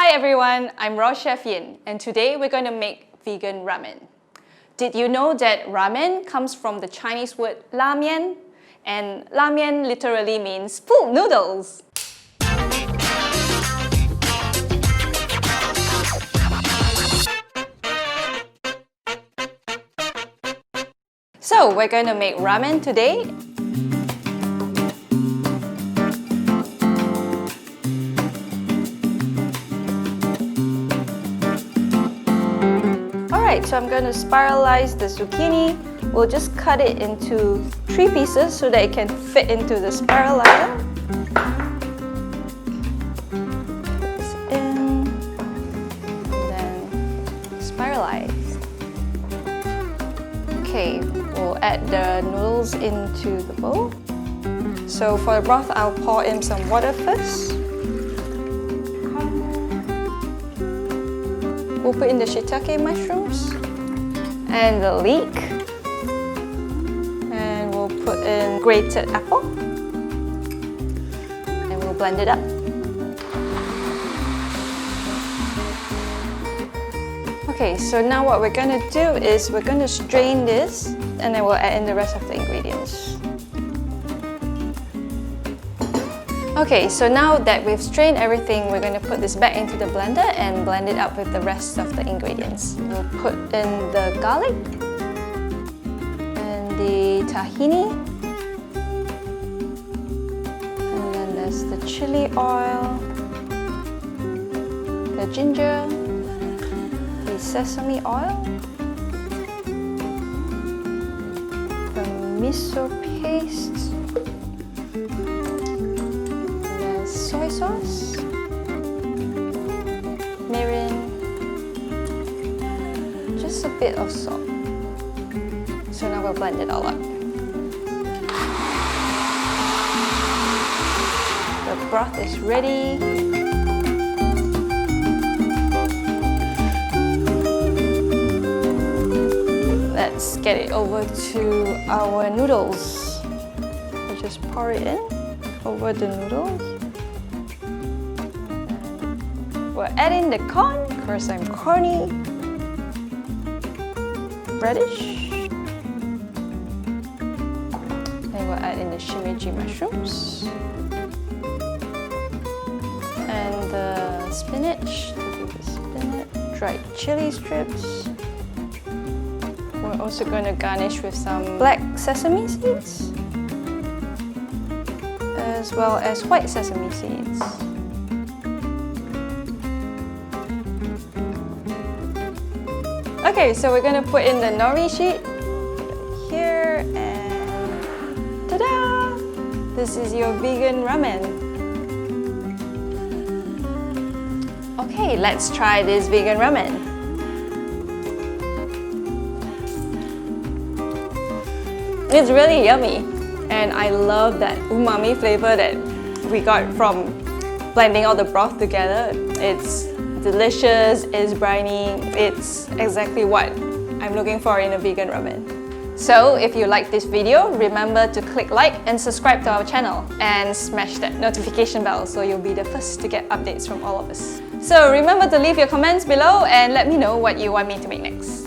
Hi everyone, I'm Raw Chef Yin, and today we're going to make vegan ramen. Did you know that ramen comes from the Chinese word la mian? And la mian literally means full noodles. So we're going to make ramen today. Alright, so I'm going to spiralize the zucchini. We'll just cut it into 3 pieces so that it can fit into the spiralizer. Put this in, and then spiralize. Okay, we'll add the noodles into the bowl. So for the broth, I'll pour in some water first. We'll put in the shiitake mushrooms and the leek, and we'll put in grated apple, and we'll blend it up. Okay, so now what we're going to do is we're going to strain this, and then we'll add in the rest of the ingredients. Okay, so now that we've strained everything, we're going to put this back into the blender and blend it up with the rest of the ingredients. We'll put in the garlic and the tahini, and then there's the chili oil, the ginger, the sesame oil, the miso paste, soy sauce, mirin, just a bit of salt. So now we'll blend it all up. The broth is ready. Let's get it over to our noodles. We'll just pour it in over the noodles. We're adding the corn, of course I'm corny, radish, and we'll add in the shimeji mushrooms, and the spinach, dried chili strips. We're also going to garnish with some black sesame seeds, as well as white sesame seeds. Okay, so we're going to put in the nori sheet here, and ta-da! This is your vegan ramen. Okay, let's try this vegan ramen. It's really yummy, and I love that umami flavor that we got from blending all the broth together. It's delicious, it's briny, it's exactly what I'm looking for in a vegan ramen. So if you like this video, remember to click like and subscribe to our channel and smash that notification bell so you'll be the first to get updates from all of us. So remember to leave your comments below and let me know what you want me to make next.